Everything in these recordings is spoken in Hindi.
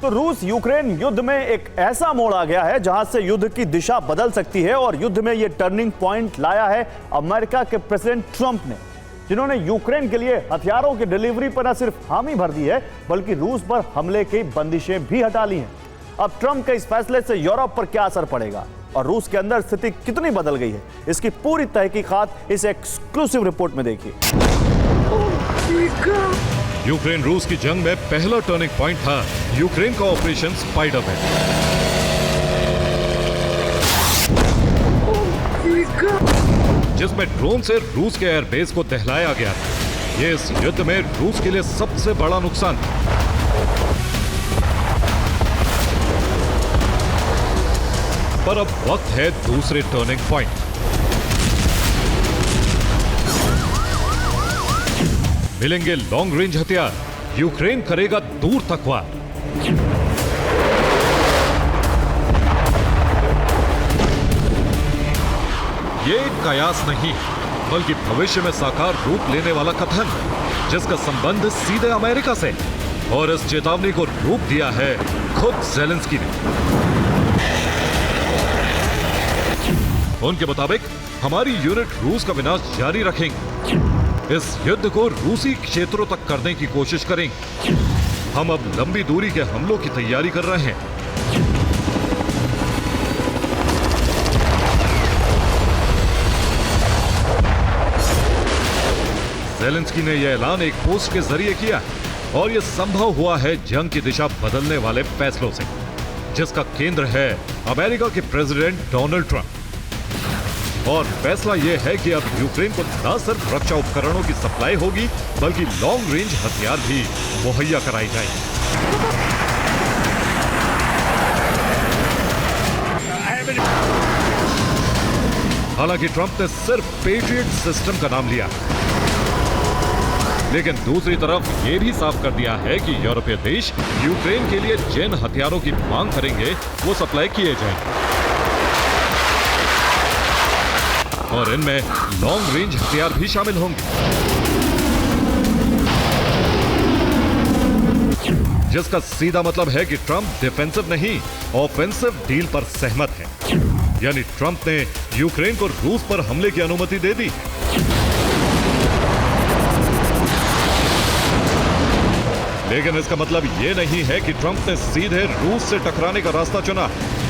तो रूस यूक्रेन युद्ध में एक ऐसा मोड़ आ गया है जहां से युद्ध की दिशा बदल सकती है और युद्ध में यह टर्निंग पॉइंट लाया है अमेरिका के प्रेसिडेंट ट्रंप ने, जिन्होंने यूक्रेन के लिए हथियारों की डिलीवरी पर न सिर्फ हामी भर दी है बल्कि रूस पर हमले की बंदिशें भी हटा ली हैं। अब ट्रंप के इस फैसले से यूरोप पर क्या असर पड़ेगा और रूस के अंदर स्थिति कितनी बदल गई है, इसकी पूरी तहकीकात इस एक्सक्लूसिव रिपोर्ट में देखिए। यूक्रेन रूस की जंग में पहला टर्निंग पॉइंट था यूक्रेन का ऑपरेशन स्पाइडरमैन, जिसमें ड्रोन से रूस के एयरबेस को दहलाया गया था। ये इस युद्ध में रूस के लिए सबसे बड़ा नुकसान था। पर अब वक्त है दूसरे टर्निंग पॉइंट। मिलेंगे लॉन्ग रेंज हथियार, यूक्रेन करेगा दूर तक वार। ये एक कयास नहीं बल्कि भविष्य में साकार रूप लेने वाला कथन, जिसका संबंध सीधे अमेरिका से, और इस चेतावनी को रूप दिया है खुद ज़ेलेंस्की ने। उनके मुताबिक हमारी यूनिट रूस का विनाश जारी रखेंगे, इस युद्ध को रूसी क्षेत्रों तक करने की कोशिश करेंगे। हम अब लंबी दूरी के हमलों की तैयारी कर रहे हैं। ज़ेलेंस्की ने यह ऐलान एक पोस्ट के जरिए किया और यह संभव हुआ है जंग की दिशा बदलने वाले फैसलों से, जिसका केंद्र है अमेरिका के प्रेसिडेंट डोनाल्ड ट्रंप। और फैसला यह है कि अब यूक्रेन को न सिर्फ रक्षा उपकरणों की सप्लाई होगी बल्कि लॉन्ग रेंज हथियार भी मुहैया कराई जाएंगे। हालांकि ट्रंप ने सिर्फ पेट्रियट सिस्टम का नाम लिया, लेकिन दूसरी तरफ यह भी साफ कर दिया है कि यूरोपीय देश यूक्रेन के लिए जिन हथियारों की मांग करेंगे वो सप्लाई किए जाएंगे, और इनमें लॉन्ग रेंज हथियार भी शामिल होंगे, जिसका सीधा मतलब है कि ट्रंप डिफेंसिव नहीं ऑफेंसिव डील पर सहमत है। यानी ट्रंप ने यूक्रेन को रूस पर हमले की अनुमति दे दी। लेकिन इसका मतलब यह नहीं है कि ट्रंप ने सीधे रूस से टकराने का रास्ता चुना,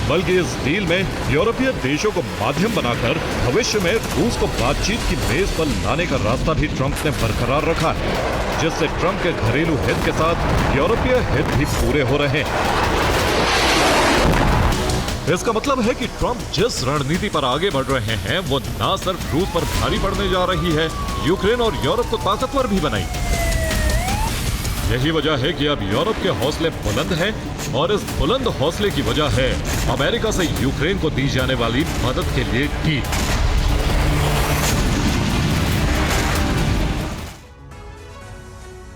बल्कि इस डील में यूरोपीय देशों को माध्यम बनाकर भविष्य में रूस को बातचीत की मेज पर लाने का रास्ता भी ट्रंप ने बरकरार रखा है, जिससे ट्रंप के घरेलू हित के साथ यूरोपीय हित भी पूरे हो रहे हैं। इसका मतलब है कि ट्रंप जिस रणनीति पर आगे बढ़ रहे हैं वो न सिर्फ रूस पर भारी पड़ने जा रही है, यूक्रेन और यूरोप को ताकतवर भी बनाएगी। यही वजह है कि अब यूरोप के हौसले बुलंद हैं और इस बुलंद हौसले की वजह है अमेरिका से यूक्रेन को दी जाने वाली मदद के लिए डील।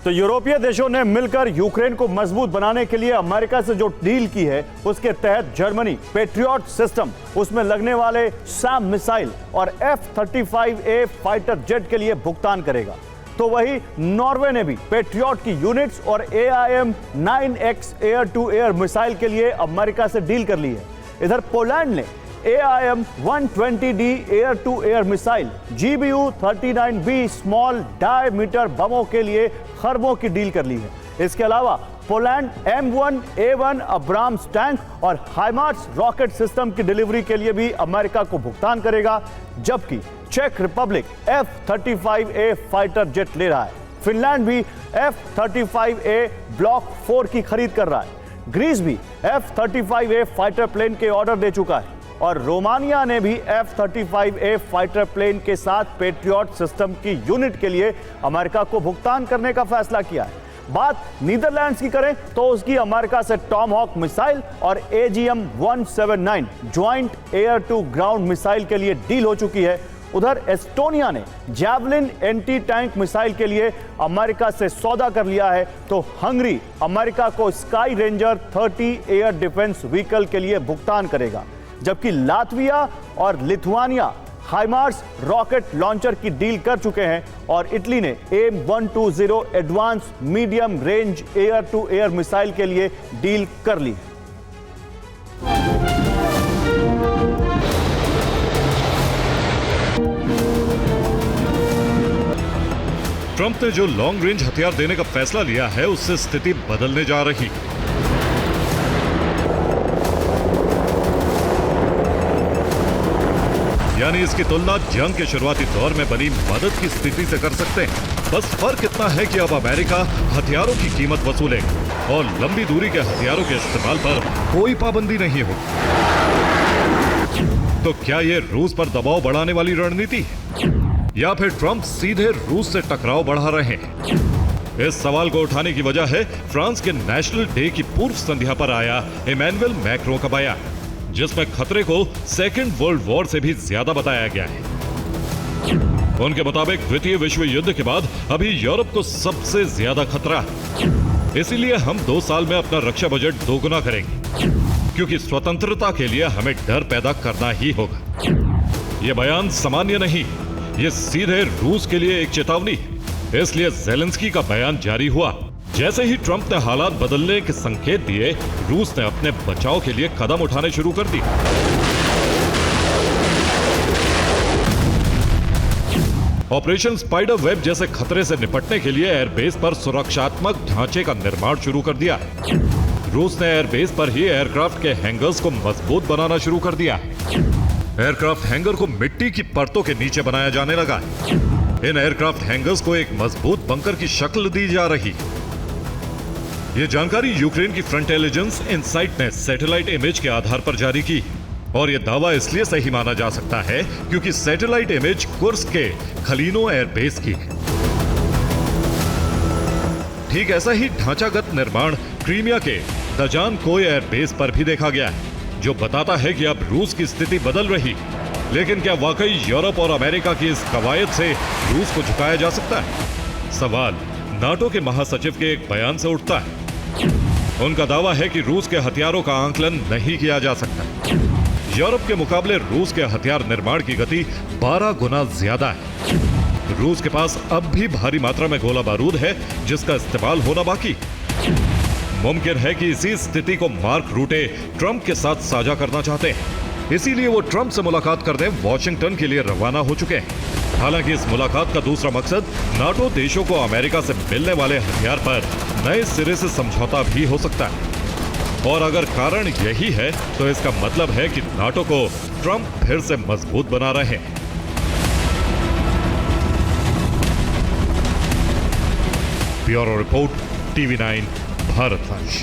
तो यूरोपीय देशों ने मिलकर यूक्रेन को मजबूत बनाने के लिए अमेरिका से जो डील की है उसके तहत जर्मनी पेट्रियट सिस्टम, उसमें लगने वाले सैम मिसाइल और F-35A फाइटर जेट के लिए भुगतान करेगा। तो वही नॉर्वे ने भी पेट्रियट की यूनिट्स और AIM-9X air to air missile के लिए अमेरिका से डील कर ली है। इधर पोलैंड ने AIM-120D air to air missile, GBU-39B small diameter बमों के लिए खरबों की डील कर ली है। इसके अलावा पोलैंड M1A1 अब्राम्स टैंक और हाइमार्स रॉकेट सिस्टम की डिलीवरी के लिए भी अमेरिका को भुगतान करेगा, जबकि check Republic F-35A fighter jet ले रहा है। फिनलैंड भी F-35A ब्लॉक 4 की खरीद कर रहा है। ग्रीस भी F-35A फाइटर प्लेन के ऑर्डर दे चुका है और रोमानिया ने भी F-35A फाइटर प्लेन के साथ पेट्रियट सिस्टम की यूनिट के लिए अमेरिका को भुगतान करने का फैसला किया है। बात नीदरलैंड्स की करें तो उसकी अमेरिका से टॉमहॉक मिसाइल और AGM-179 joint air to ground missile के लिए डील हो चुकी है। उधर एस्टोनिया ने जैवलिन एंटी टैंक मिसाइल के लिए अमेरिका से सौदा कर लिया है, तो हंगरी अमेरिका को Sky Ranger 30 air defence vehicle के लिए भुगतान करेगा, जबकि लातविया और लिथुआनिया हाइमार्स रॉकेट लॉन्चर की डील कर चुके हैं और इटली ने AIM-120 advance medium range air to air missile के लिए डील कर ली। ट्रंप ने जो लॉन्ग रेंज हथियार देने का फैसला लिया है, उससे स्थिति बदलने जा रही। यानी इसकी तुलना जंग के शुरुआती दौर में बनी मदद की स्थिति से कर सकते हैं। बस फर्क इतना है कि अब अमेरिका हथियारों की कीमत वसूलेगा और लंबी दूरी के हथियारों के इस्तेमाल पर कोई पाबंदी नहीं हो। तो क्या यह रूस पर दबाव बढ़ाने वाली रणनीति है या फिर ट्रंप सीधे रूस से टकराव बढ़ा रहे हैं? इस सवाल को उठाने की वजह है फ्रांस के नेशनल डे की पूर्व संध्या पर आया इमैनुएल मैक्रों का बयान, जिसमें खतरे को सेकेंड वर्ल्ड वॉर से भी ज्यादा बताया गया है। उनके मुताबिक द्वितीय विश्व युद्ध के बाद अभी यूरोप को सबसे ज्यादा खतरा है। इसीलिए हम 2 साल में अपना रक्षा बजट दोगुना करेंगे, क्योंकि स्वतंत्रता के लिए हमें डर पैदा करना ही होगा। यह बयान सामान्य नहीं, ये सीधे रूस के लिए एक चेतावनी है। इसलिए ज़ेलेंस्की का बयान जारी हुआ। जैसे ही ट्रंप ने हालात बदलने के संकेत दिए, रूस ने अपने बचाव के लिए कदम उठाने शुरू कर दिए। ऑपरेशन स्पाइडर वेब जैसे खतरे से निपटने के लिए एयरबेस पर सुरक्षात्मक ढांचे का निर्माण शुरू कर दिया। रूस ने एयरबेस पर ही एयरक्राफ्ट के हैंगर्स को मजबूत बनाना शुरू कर दिया। एयरक्राफ्ट हैंगर को मिट्टी की परतों के नीचे बनाया जाने लगा। इन एयरक्राफ्ट हैंगर्स को एक मजबूत बंकर की शक्ल दी जा रही। यह जानकारी यूक्रेन की फ्रंट इंटेलिजेंस इनसाइट ने सैटेलाइट इमेज के आधार पर जारी की, और यह दावा इसलिए सही माना जा सकता है क्योंकि सैटेलाइट इमेज कुर्स्क के खलीनो एयरबेस की है। ठीक ऐसा ही ढांचागत निर्माण क्रीमिया के दजानकोय एयरबेस पर भी देखा गया है, जो बताता है कि अब रूस की स्थिति बदल रही। लेकिन क्या वाकई यूरोप और अमेरिका की इस कवायद से रूस को झुकाया जा सकता है? सवाल नाटो के महासचिव के एक बयान से उठता है। उनका दावा है कि रूस के हथियारों का आंकलन नहीं किया जा सकता। यूरोप के मुकाबले रूस के हथियार निर्माण की गति 12 गुना ज्यादा है। रूस के पास अब भी भारी मात्रा में गोला बारूद है, जिसका इस्तेमाल होना बाकी। मुमकिन है कि इसी स्थिति को मार्क रूटे ट्रंप के साथ साझा करना चाहते हैं। इसीलिए वो ट्रंप से मुलाकात करने वॉशिंगटन के लिए रवाना हो चुके हैं। हालांकि इस मुलाकात का दूसरा मकसद नाटो देशों को अमेरिका से मिलने वाले हथियार पर नए सिरे से समझौता भी हो सकता है। और अगर कारण यही है, तो इसका मतलब है कि नाटो को ट्रंप फिर से मजबूत बना रहे हैं। Bureau report, TV9 भारतवंश।